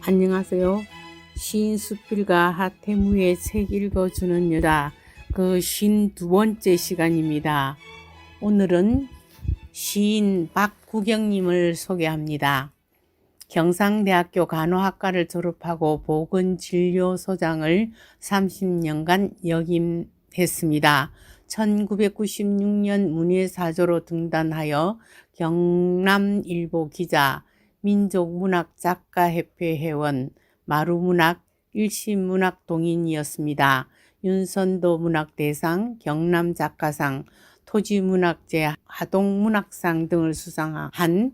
안녕하세요. 시인 수필가 하태무의 책 읽어주는 여자 그 52번째 시간입니다. 오늘은 시인 박구경님을 소개합니다. 경상대학교 간호학과를 졸업하고 보건진료소장을 30년간 역임했습니다. 1996년 문예사조로 등단하여 경남일보 기자, 민족문학작가협회 회원, 마루문학, 일시문학동인이었습니다. 윤선도 문학대상, 경남작가상, 토지문학제 하동문학상 등을 수상한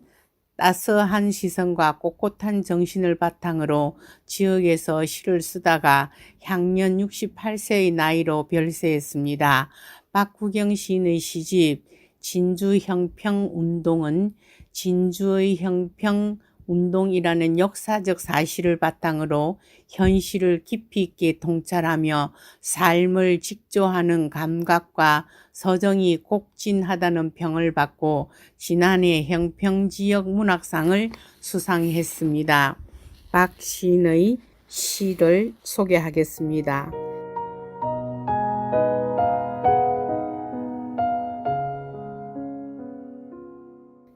따스한 시선과 꼿꼿한 정신을 바탕으로 지역에서 시를 쓰다가 향년 68세의 나이로 별세했습니다. 박구경 시인의 시집 진주형평운동은 진주의 형평운동이라는 역사적 사실을 바탕으로 현실을 깊이 있게 통찰하며 삶을 직조하는 감각과 서정이 곡진하다는 평을 받고 지난해 형평지역 문학상을 수상했습니다. 박 시인의 시를 소개하겠습니다.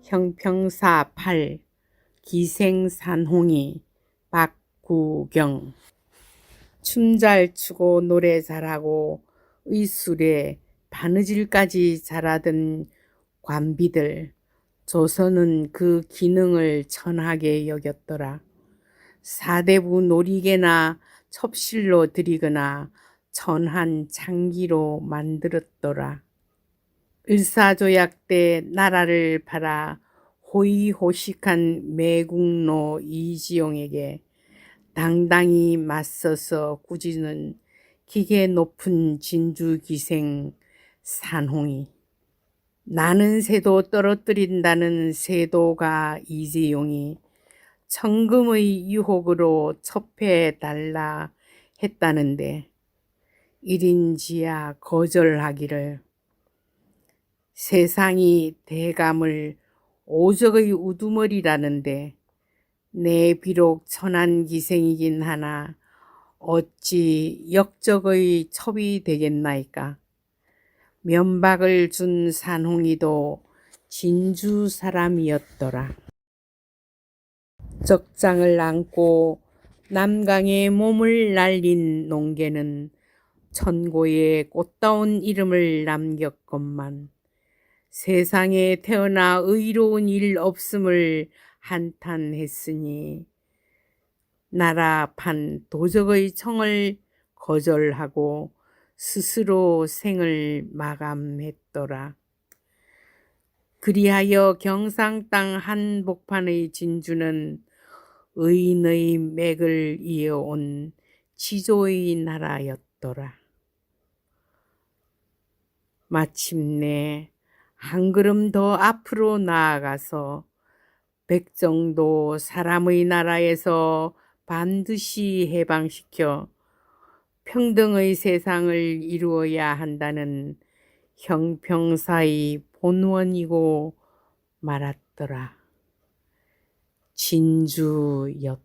형평사 8 기생산홍이 박구경. 춤 잘 추고 노래 잘하고 의술에 바느질까지 잘하던 관비들, 조선은 그 기능을 천하게 여겼더라. 사대부 놀이개나 첩실로 들이거나 천한 창기로 만들었더라. 을사조약 때 나라를 팔아 호의호식한 매국노 이지용에게 당당히 맞서서 꾸짖는 기계 높은 진주기생 산홍이. 나는 새도 떨어뜨린다는 새도가 이재용이 천금의 유혹으로 첩해달라 했다는데 일인지야 거절하기를. 세상이 대감을 오적의 우두머리라는데 내 비록 천한 기생이긴 하나 어찌 역적의 첩이 되겠나이까. 면박을 준 산홍이도 진주 사람이었더라. 적장을 안고 남강에 몸을 날린 농개는 천고에 꽃다운 이름을 남겼건만 세상에 태어나 의로운 일 없음을 한탄했으니 나라판 도적의 청을 거절하고 스스로 생을 마감했더라. 그리하여 경상 땅 한복판의 진주는 의인의 맥을 이어온 지조의 나라였더라. 마침내 한 걸음 더 앞으로 나아가서 백정도 사람의 나라에서 반드시 해방시켜 평등의 세상을 이루어야 한다는 형평사의 본원이고 말았더라. 진주였더라.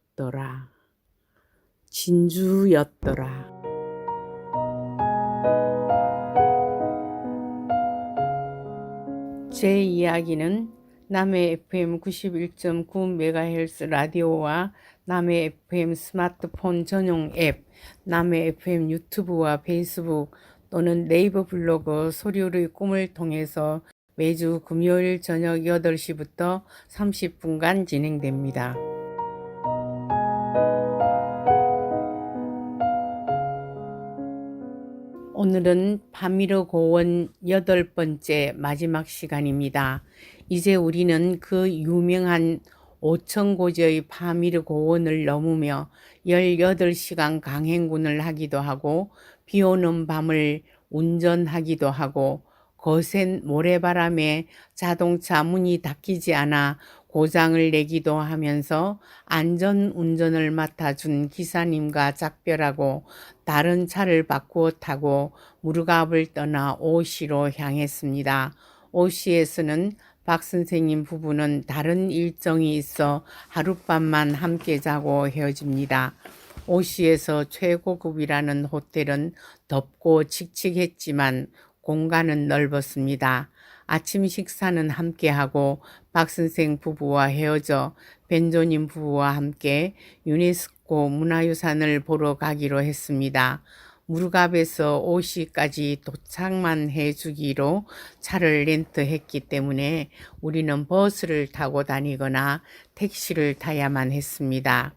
진주였더라. 제 이야기는 남해 FM 91.9MHz 라디오와 남해 FM 스마트폰 전용 앱, 남해 FM 유튜브와 페이스북 또는 네이버 블로그 소류의 꿈을 통해서 매주 금요일 저녁 8시부터 30분간 진행됩니다. 오늘은 파미르 고원 8번째 마지막 시간입니다. 이제 우리는 그 유명한 5,000고지의 파미르 고원을 넘으며 18시간 강행군을 하기도 하고 비 오는 밤을 운전하기도 하고 거센 모래바람에 자동차 문이 닫히지 않아 고장을 내기도 하면서 안전운전을 맡아준 기사님과 작별하고 다른 차를 바꾸어 타고 무르갑을 떠나 오시로 향했습니다. 오시에서는 박 선생님 부부는 다른 일정이 있어 하룻밤만 함께 자고 헤어집니다. 오시에서 최고급이라는 호텔은 덥고 칙칙했지만 공간은 넓었습니다. 아침 식사는 함께하고 박 선생 부부와 헤어져 벤조님 부부와 함께 유네스코 문화유산을 보러 가기로 했습니다. 무르갑에서 오시까지 도착만 해주기로 차를 렌트했기 때문에 우리는 버스를 타고 다니거나 택시를 타야만 했습니다.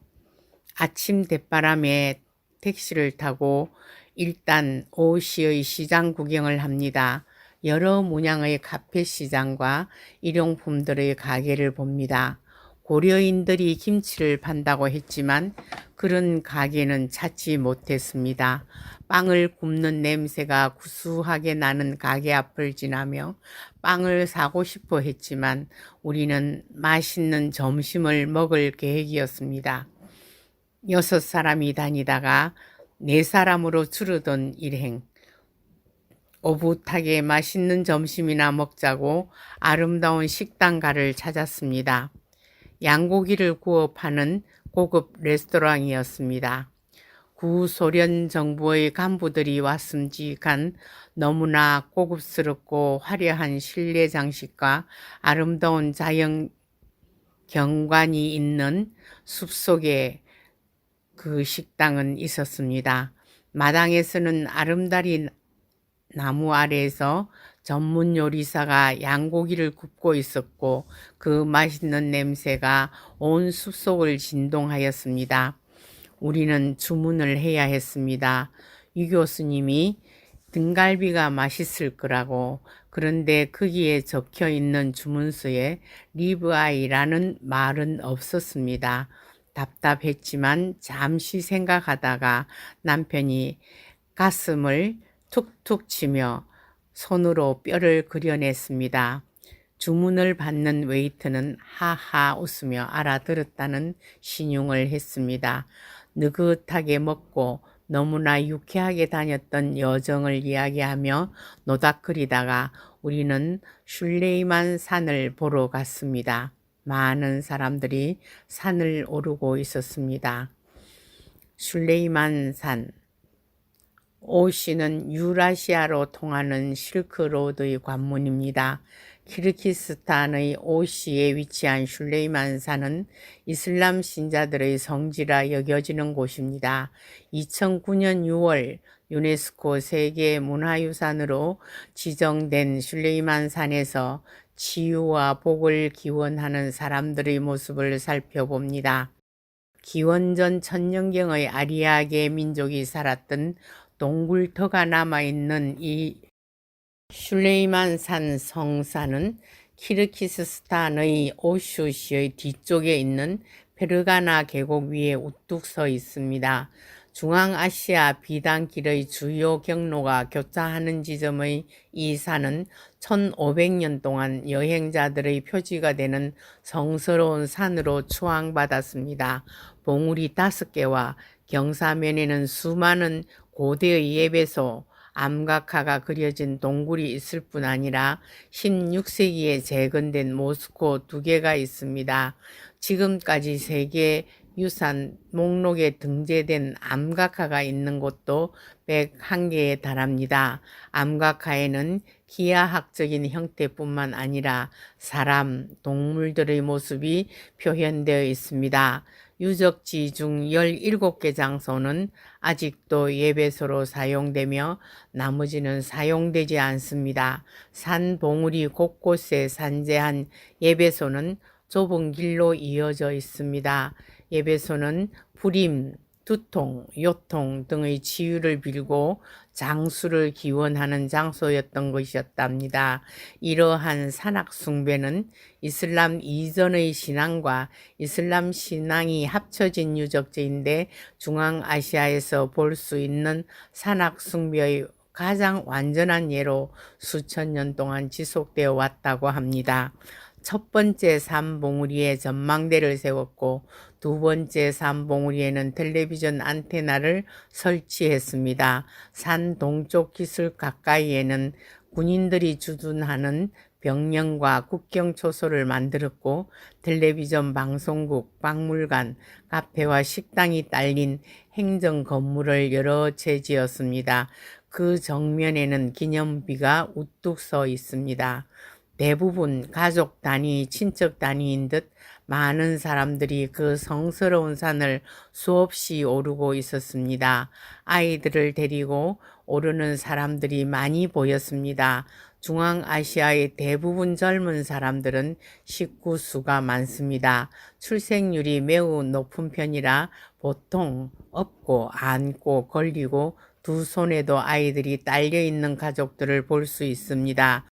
아침 대바람에 택시를 타고 일단 오시의 시장 구경을 합니다. 여러 문양의 카페 시장과 일용품들의 가게를 봅니다. 고려인들이 김치를 판다고 했지만 그런 가게는 찾지 못했습니다. 빵을 굽는 냄새가 구수하게 나는 가게 앞을 지나며 빵을 사고 싶어 했지만 우리는 맛있는 점심을 먹을 계획이었습니다. 6사람이 다니다가 4사람으로 줄어든 일행. 오붓하게 맛있는 점심이나 먹자고 아름다운 식당가를 찾았습니다. 양고기를 구워 파는 고급 레스토랑이었습니다. 구소련 정부의 간부들이 왔음직한 너무나 고급스럽고 화려한 실내 장식과 아름다운 자연 경관이 있는 숲속에 그 식당은 있었습니다. 마당에서는 아름다리 나무 아래에서 전문 요리사가 양고기를 굽고 있었고 그 맛있는 냄새가 온 숲속을 진동하였습니다. 우리는 주문을 해야 했습니다. 유 교수님이 등갈비가 맛있을 거라고. 그런데 거기에 적혀 있는 주문서에 리브아이라는 말은 없었습니다. 답답했지만 잠시 생각하다가 남편이 가슴을 툭툭 치며 손으로 뼈를 그려냈습니다. 주문을 받는 웨이터는 하하 웃으며 알아들었다는 신용을 했습니다. 느긋하게 먹고 너무나 유쾌하게 다녔던 여정을 이야기하며 노닥거리다가 우리는 슐레이만 산을 보러 갔습니다. 많은 사람들이 산을 오르고 있었습니다. 슐레이만 산. 오시는 유라시아로 통하는 실크로드의 관문입니다. 키르기스탄의 오시에 위치한 슐레이만 산은 이슬람 신자들의 성지라 여겨지는 곳입니다. 2009년 6월 유네스코 세계문화유산으로 지정된 슐레이만 산에서 치유와 복을 기원하는 사람들의 모습을 살펴봅니다. 기원전 천년경의 아리아계 민족이 살았던 동굴터가 남아있는 이 슐레이만 산 성산은 키르기스스탄의 오슈시의 뒤쪽에 있는 페르가나 계곡 위에 우뚝 서 있습니다. 중앙아시아 비단길의 주요 경로가 교차하는 지점의 이 산은 1500년 동안 여행자들의 표지가 되는 성스러운 산으로 추앙받았습니다. 봉우리 5개와 경사면에는 수많은 고대의 예배소, 암각화가 그려진 동굴이 있을 뿐 아니라 16세기에 재건된 모스코 2개가 있습니다. 지금까지 세계 유산 목록에 등재된 암각화가 있는 곳도 101개에 달합니다. 암각화에는 기하학적인 형태뿐만 아니라 사람, 동물들의 모습이 표현되어 있습니다. 유적지 중 17개 장소는 아직도 예배소로 사용되며 나머지는 사용되지 않습니다. 산 봉우리 곳곳에 산재한 예배소는 좁은 길로 이어져 있습니다. 예배소는 불임, 두통, 요통 등의 치유를 빌고 장수를 기원하는 장소였던 것이었답니다. 이러한 산악 숭배는 이슬람 이전의 신앙과 이슬람 신앙이 합쳐진 유적지인데 중앙아시아에서 볼 수 있는 산악 숭배의 가장 완전한 예로 수천 년 동안 지속되어 왔다고 합니다. 첫 번째 산봉우리에 전망대를 세웠고 두 번째 산봉우리에는 텔레비전 안테나를 설치했습니다. 산 동쪽 기슭 가까이에는 군인들이 주둔하는 병영과 국경초소를 만들었고 텔레비전 방송국, 박물관, 카페와 식당이 딸린 행정 건물을 여러 채 지었습니다. 그 정면에는 기념비가 우뚝 서 있습니다. 대부분 가족 단위, 친척 단위인 듯 많은 사람들이 그 성스러운 산을 수없이 오르고 있었습니다. 아이들을 데리고 오르는 사람들이 많이 보였습니다. 중앙아시아의 대부분 젊은 사람들은 식구 수가 많습니다. 출생률이 매우 높은 편이라 보통 업고 안고 걸리고 두 손에도 아이들이 딸려 있는 가족들을 볼 수 있습니다.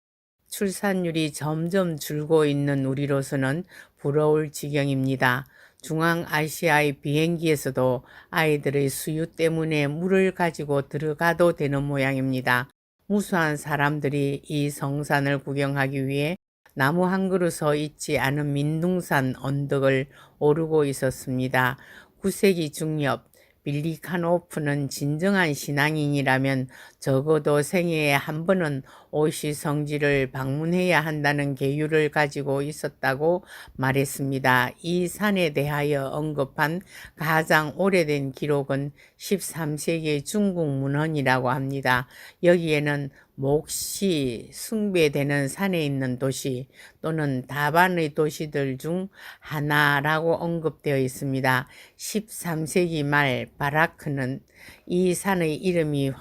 출산율이 점점 줄고 있는 우리로서는 부러울 지경입니다. 중앙아시아의 비행기에서도 아이들의 수유 때문에 물을 가지고 들어가도 되는 모양입니다. 무수한 사람들이 이 성산을 구경하기 위해 나무 한 그루 서 있지 않은 민둥산 언덕을 오르고 있었습니다. 9세기 중엽 빌리카노프는 진정한 신앙인이라면 적어도 생애에 한 번은 오시 성지를 방문해야 한다는 계율을 가지고 있었다고 말했습니다. 이 산에 대하여 언급한 가장 오래된 기록은 13세기의 중국 문헌이라고 합니다. 여기에는 몫이 숭배되는 산에 있는 도시 또는 다반의 도시들 중 하나라고 언급되어 있습니다. 13세기 말 바라크는 이 산의 이름이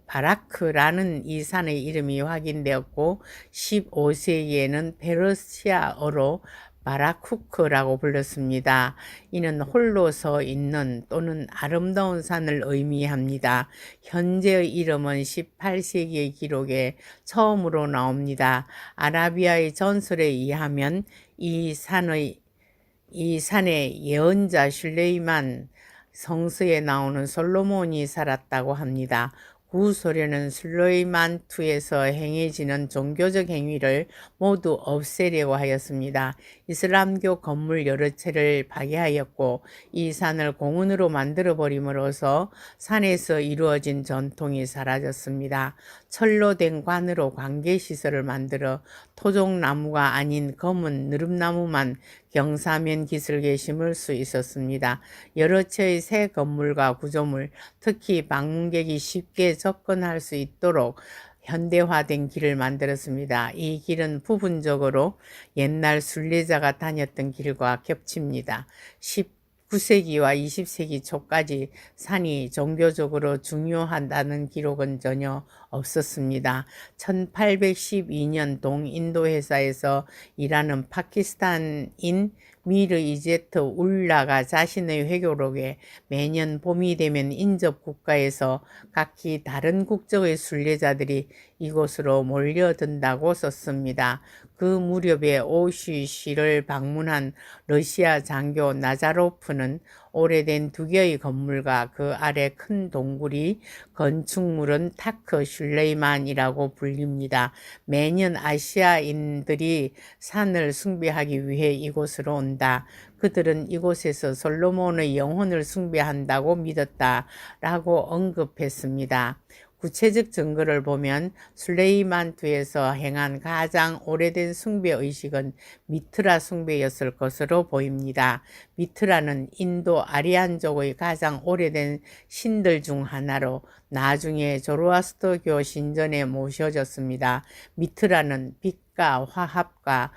바라크라는 이 산의 이름이 확인되었고 15세기에는 페르시아어로 바라쿠크라고 불렀습니다. 이는 홀로 서 있는 또는 아름다운 산을 의미합니다. 현재의 이름은 18세기의 기록에 처음으로 나옵니다. 아라비아의 전설에 의하면 이 산에 예언자 슐레이만 성서에 나오는 솔로몬이 살았다고 합니다. 구소련은 슬로이만투에서 행해지는 종교적 행위를 모두 없애려고 하였습니다. 이슬람교 건물 여러 채를 파괴하였고 이 산을 공원으로 만들어버림으로써 산에서 이루어진 전통이 사라졌습니다. 철로 된 관으로 관계시설을 만들어 토종나무가 아닌 검은 느릅나무만 경사면 기슭에 심을 수 있었습니다. 여러 채의 새 건물과 구조물, 특히 방문객이 쉽게 접근할 수 있도록 현대화된 길을 만들었습니다. 이 길은 부분적으로 옛날 순례자가 다녔던 길과 겹칩니다. 19세기와 20세기 초까지 산이 종교적으로 중요하다는 기록은 전혀 없었습니다. 1812년 동인도 회사에서 일하는 파키스탄인 미르 이제트 울라가 자신의 회고록에 매년 봄이 되면 인접 국가에서 각기 다른 국적의 순례자들이 이곳으로 몰려든다고 썼습니다. 그 무렵에 오시시를 방문한 러시아 장교 나자로프는 오래된 두 개의 건물과 그 아래 큰 동굴이 건축물은 타크 슐레이만이라고 불립니다. 매년 아시아인들이 산을 숭배하기 위해 이곳으로 온다. 그들은 이곳에서 솔로몬의 영혼을 숭배한다고 믿었다라고 언급했습니다. 구체적 증거를 보면 술레이만투에서 행한 가장 오래된 숭배의식은 미트라 숭배였을 것으로 보입니다. 미트라는 인도 아리안족의 가장 오래된 신들 중 하나로 나중에 조로아스터교 신전에 모셔졌습니다. 미트라는 빛과 화합과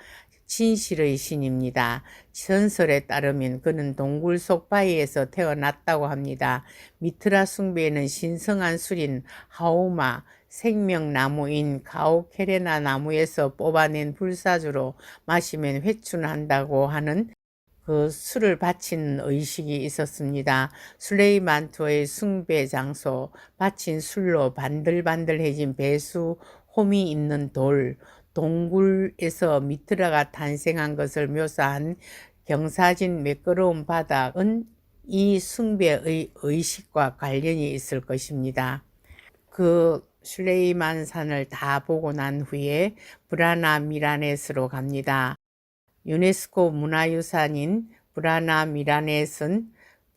진실의 신입니다. 전설에 따르면 그는 동굴 속 바위에서 태어났다고 합니다. 미트라 숭배에는 신성한 술인 하오마, 생명나무인 가오케레나 나무에서 뽑아낸 불사주로 마시면 회춘한다고 하는 그 술을 바치는 의식이 있었습니다. 술레이만투의 숭배 장소, 바친 술로 반들반들해진 배수, 홈이 있는 돌, 동굴에서 미트라가 탄생한 것을 묘사한 경사진 매끄러운 바닥은 이 숭배의 의식과 관련이 있을 것입니다. 그 슐레이만 산을 다 보고 난 후에 브라나 미라넷으로 갑니다. 유네스코 문화유산인 브라나 미라넷은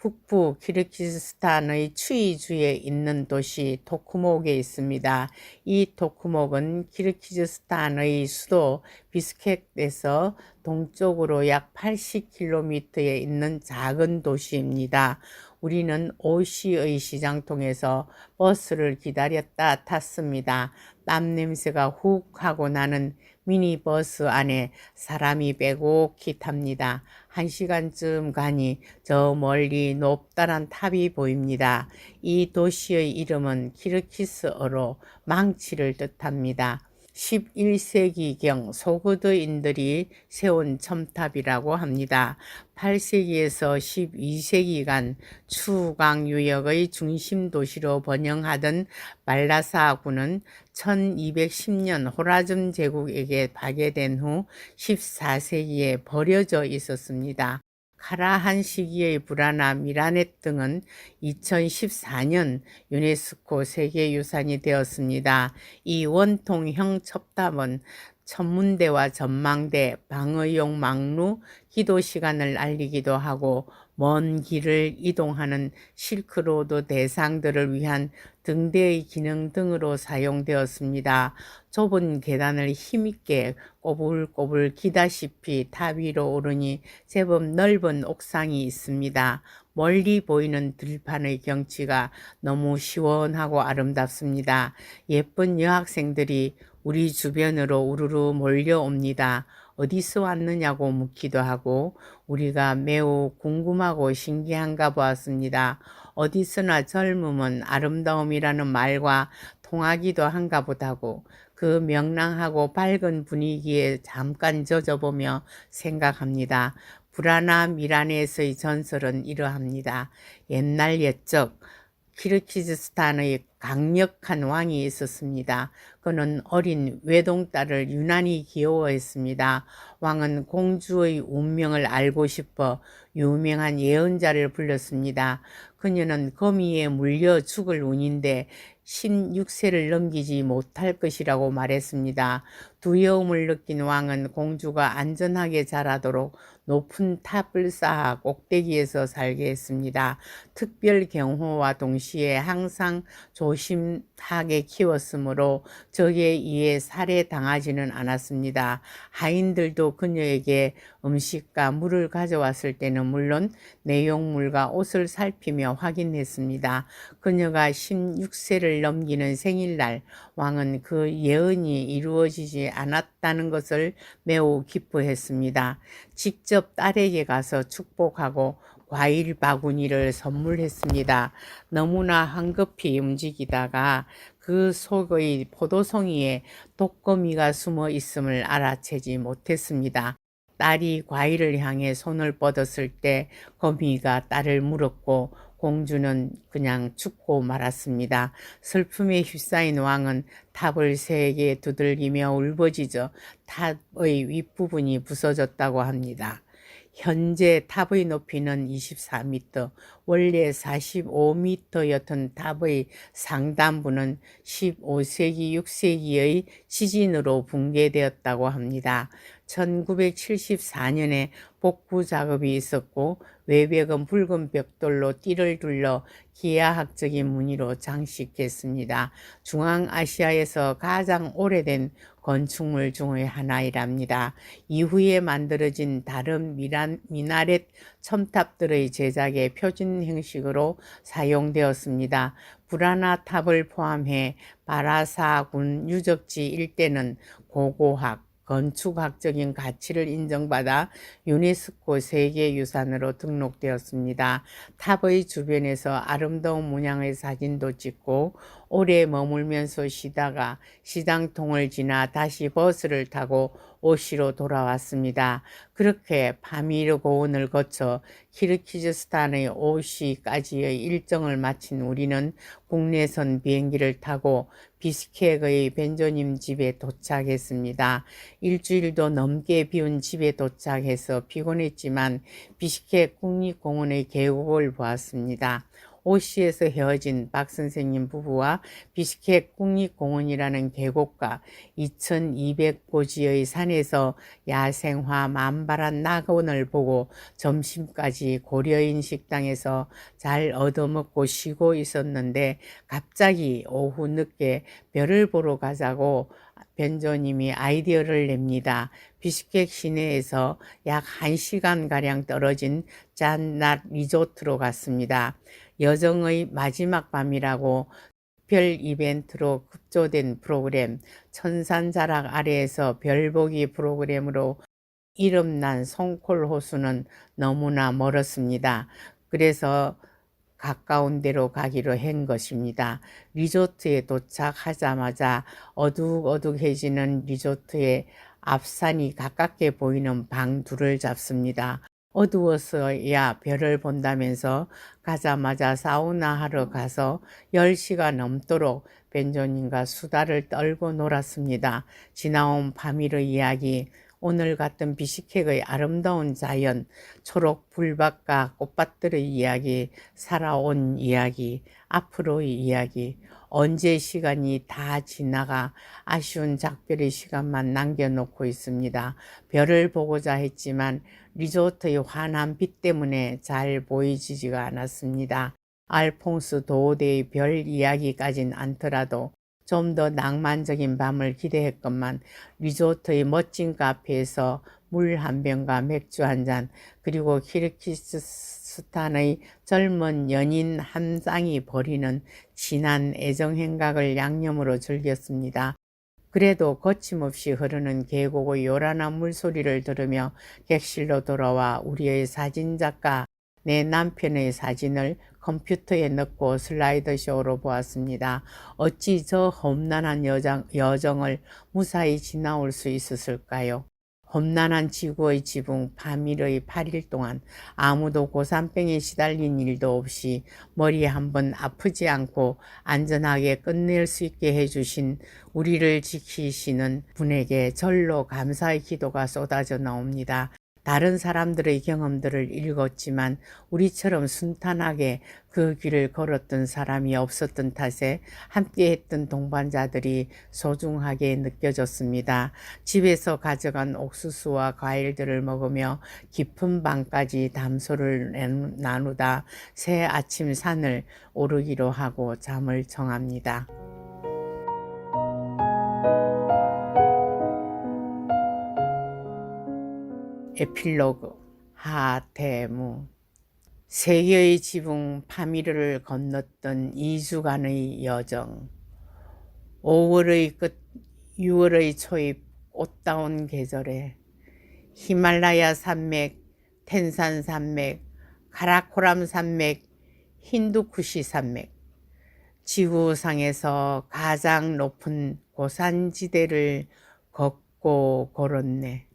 북부 키르기즈스탄의 추이주에 있는 도시 토크목에 있습니다. 이 토크목은 키르기즈스탄의 수도 비스케크에서 동쪽으로 약 80km에 있는 작은 도시입니다. 우리는 오시의 시장통에서 버스를 기다렸다 탔습니다. 땀 냄새가 훅 하고 나는 미니버스 안에 사람이 빼곡히 탑니다. 1시간쯤 가니 저 멀리 높다란 탑이 보입니다. 이 도시의 이름은 키르키스어로 망치를 뜻합니다. 11세기경 소그드인들이 세운 첨탑이라고 합니다. 8세기에서 12세기간 추강 유역의 중심 도시로 번영하던 말라사군은 1210년 호라즘 제국에게 파괴된 후 14세기에 버려져 있었습니다. 카라한 시기의 브라나 미라넷 등은 2014년 유네스코 세계유산이 되었습니다. 이 원통형 첩탑은 천문대와 전망대, 방의용 망루, 기도 시간을 알리기도 하고 먼 길을 이동하는 실크로드 대상들을 위한 등대의 기능 등으로 사용되었습니다. 좁은 계단을 힘있게 꼬불꼬불 기다시피 탑 위로 오르니 제법 넓은 옥상이 있습니다. 멀리 보이는 들판의 경치가 너무 시원하고 아름답습니다. 예쁜 여학생들이 우리 주변으로 우르르 몰려옵니다. 어디서 왔느냐고 묻기도 하고 우리가 매우 궁금하고 신기한가 보았습니다. 어디서나 젊음은 아름다움이라는 말과 통하기도 한가 보다고 그 명랑하고 밝은 분위기에 잠깐 젖어보며 생각합니다. 브라나 미라넷의 전설은 이러합니다. 옛날 옛적 키르기즈스탄의 강력한 왕이 있었습니다. 그는 어린 외동딸을 유난히 귀여워했습니다. 왕은 공주의 운명을 알고 싶어 유명한 예언자를 불렀습니다. 그녀는 거미에 물려 죽을 운인데 16세를 넘기지 못할 것이라고 말했습니다. 두려움을 느낀 왕은 공주가 안전하게 자라도록 높은 탑을 쌓아 꼭대기에서 살게 했습니다. 특별 경호와 동시에 항상 조심하게 키웠으므로 적에 의해 살해당하지는 않았습니다. 하인들도 그녀에게 음식과 물을 가져왔을 때는 물론 내용물과 옷을 살피며 확인했습니다. 그녀가 16세를 넘기는 생일날 왕은 그 예언이 이루어지지 않았다는 것을 매우 기뻐했습니다. 직접 딸에게 가서 축복하고 과일 바구니를 선물했습니다. 너무나 황급히 움직이다가 그 속의 포도송이에 독거미가 숨어 있음을 알아채지 못했습니다. 딸이 과일을 향해 손을 뻗었을 때 거미가 딸을 물었고 공주는 그냥 죽고 말았습니다. 슬픔에 휩싸인 왕은 탑을 세게 두들기며 울부짖어 탑의 윗부분이 부서졌다고 합니다. 현재 탑의 높이는 24m, 원래 45m였던 탑의 상단부는 15세기, 6세기의 지진으로 붕괴되었다고 합니다. 1974년에 복구 작업이 있었고 외벽은 붉은 벽돌로 띠를 둘러 기하학적인 무늬로 장식했습니다. 중앙아시아에서 가장 오래된 건축물 중의 하나이랍니다. 이후에 만들어진 다른 미나렛 첨탑들의 제작에 표준 형식으로 사용되었습니다. 브라나 탑을 포함해 바라사군 유적지 일대는 고고학, 건축학적인 가치를 인정받아 유네스코 세계유산으로 등록되었습니다. 탑의 주변에서 아름다운 문양의 사진도 찍고 오래 머물면서 쉬다가 시장통을 지나 다시 버스를 타고 오시로 돌아왔습니다. 그렇게 파미르 고원을 거쳐 키르기즈스탄의 오시까지의 일정을 마친 우리는 국내선 비행기를 타고 비스케크의 벤조님 집에 도착했습니다. 일주일도 넘게 비운 집에 도착해서 피곤했지만 비스케크 국립공원의 계곡을 보았습니다. 오시에서 헤어진 박 선생님 부부와 비스케크 국립공원이라는 계곡과 2200고지의 산에서 야생화 만발한 낙원을 보고 점심까지 고려인 식당에서 잘 얻어먹고 쉬고 있었는데 갑자기 오후 늦게 별을 보러 가자고 변조님이 아이디어를 냅니다. 비스케크 시내에서 약 1시간가량 떨어진 짠낫 리조트로 갔습니다. 여정의 마지막 밤이라고 특별 이벤트로 급조된 프로그램, 천산자락 아래에서 별보기 프로그램으로 이름난 송콜 호수는 너무나 멀었습니다. 그래서 가까운 데로 가기로 한 것입니다. 리조트에 도착하자마자 어둑어둑해지는 리조트의 앞산이 가깝게 보이는 방 둘을 잡습니다. 어두워서야 별을 본다면서 가자마자 사우나 하러 가서 10시가 넘도록 벤조님과 수다를 떨고 놀았습니다. 지나온 밤일의 이야기, 오늘 같은 비스케크의 아름다운 자연, 초록 불밭과 꽃밭들의 이야기, 살아온 이야기, 앞으로의 이야기, 언제 시간이 다 지나가 아쉬운 작별의 시간만 남겨놓고 있습니다. 별을 보고자 했지만 리조트의 환한 빛 때문에 잘 보이지가 않았습니다. 알퐁스 도우대의 별 이야기까진 않더라도 좀 더 낭만적인 밤을 기대했건만 리조트의 멋진 카페에서 물 한 병과 맥주 한 잔, 그리고 키르기스스탄의 젊은 연인 한 쌍이 벌이는 진한 애정 행각을 양념으로 즐겼습니다. 그래도 거침없이 흐르는 계곡의 요란한 물소리를 들으며 객실로 돌아와 우리의 사진작가, 내 남편의 사진을 컴퓨터에 넣고 슬라이드쇼로 보았습니다. 어찌 저 험난한 여정을 무사히 지나올 수 있었을까요? 험난한 지구의 지붕 밤일의 8일 동안 아무도 고산병에 시달린 일도 없이 머리 한번 아프지 않고 안전하게 끝낼 수 있게 해주신 우리를 지키시는 분에게 절로 감사의 기도가 쏟아져 나옵니다. 다른 사람들의 경험들을 읽었지만 우리처럼 순탄하게 그 길을 걸었던 사람이 없었던 탓에 함께했던 동반자들이 소중하게 느껴졌습니다. 집에서 가져간 옥수수와 과일들을 먹으며 깊은 밤까지 담소를 나누다 새 아침 산을 오르기로 하고 잠을 청합니다. 에필로그 하태무. 세계의 지붕 파미르를 건넜던 2주간의 여정. 5월의 끝 6월의 초입 꽃다운 계절에 히말라야 산맥, 텐산 산맥, 카라코람 산맥, 힌두쿠시 산맥, 지구상에서 가장 높은 고산지대를 걷고 걸었네.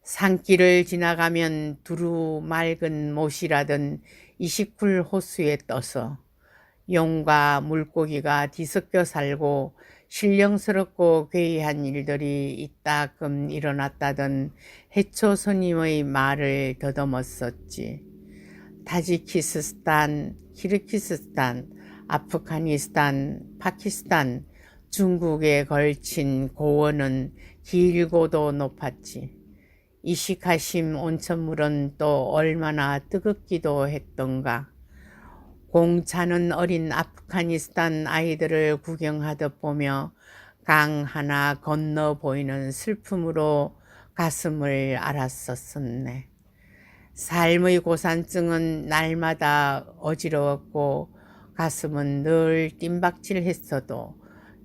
산길을 지나가면 두루 맑은 못이라던 29 호수에 떠서 용과 물고기가 뒤섞여 살고 신령스럽고 괴이한 일들이 이따금 일어났다던 해초 스님의 말을 더듬었었지. 타지키스탄, 키르기스탄, 아프가니스탄, 파키스탄, 중국에 걸친 고원은 길고도 높았지. 이시카심 온천물은 또 얼마나 뜨겁기도 했던가. 공차는 어린 아프가니스탄 아이들을 구경하듯 보며 강 하나 건너 보이는 슬픔으로 가슴을 앓았었네. 삶의 고산증은 날마다 어지러웠고 가슴은 늘 뜀박질했어도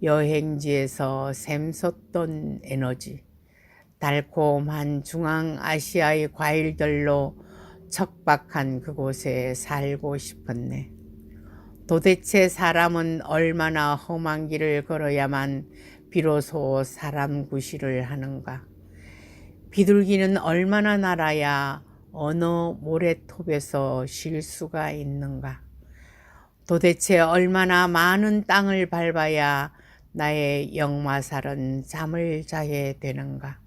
여행지에서 샘솟던 에너지. 달콤한 중앙아시아의 과일들로 척박한 그곳에 살고 싶었네. 도대체 사람은 얼마나 험한 길을 걸어야만 비로소 사람 구실을 하는가? 비둘기는 얼마나 날아야 어느 모래톱에서 쉴 수가 있는가? 도대체 얼마나 많은 땅을 밟아야 나의 역마살은 잠을 자게 되는가?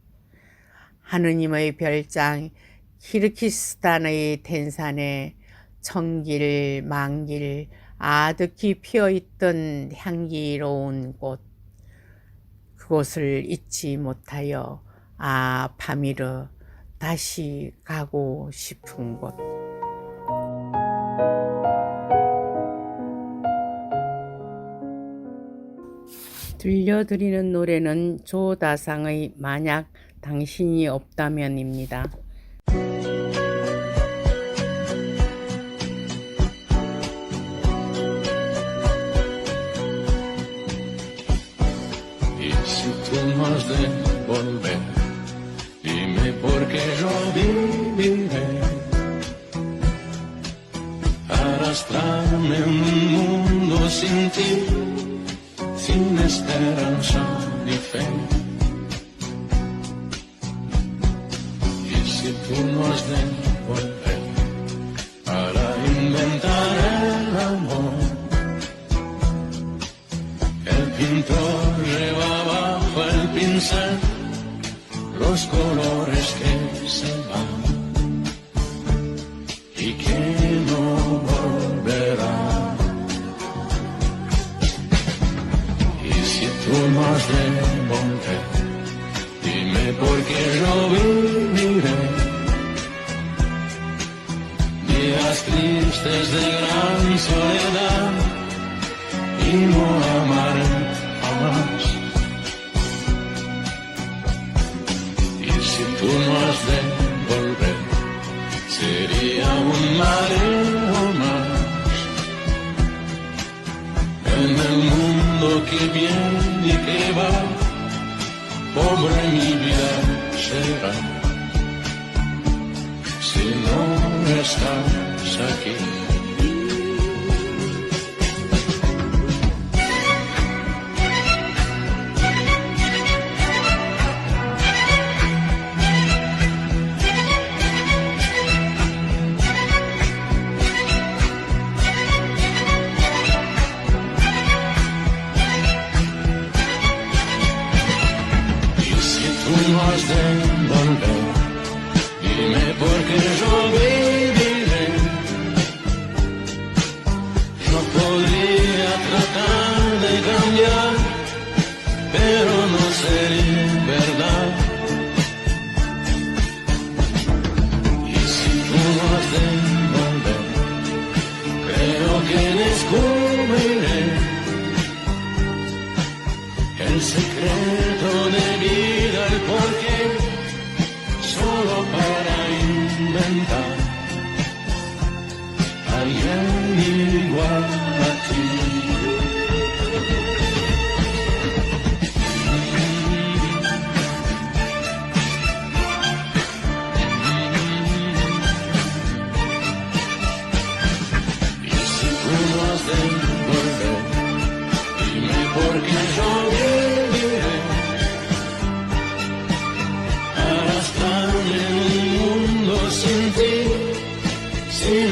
하느님의 별장 키르기스탄의 텐산에 청길, 만길, 아득히 피어있던 향기로운 곳, 그곳을 잊지 못하여 밤이르 다시 가고 싶은 곳. 들려드리는 노래는 조다상의 만약 당신이 없다면입니다. Tú no has de volver, dime por qué yo viviré, arrastrarme en un mundo sin ti, sin esperanza ni fe. Y si tú no has de volver, para inventar el amor, el pintor llevaba el pincel, los colores que se van y que no volverán. Y si tú no has de volver, dime por qué yo viviré días tristes de gran soledad y no amaré jamás. Si tú no has de volver, sería un mareo más en el mundo que viene y que va, pobre mi vida será, si no estás aquí. No has de volver, dime por qué yo viviré. Yo podría tratar de cambiar, pero no sería verdad. Y si tú no has de volver, creo que descubriré el secreto de vida, el porqué, solo para inventar alguien igual a ti. Y si tú no has de volver, dime por qué yo viviré arrastrarme en un mundo sin ti, sin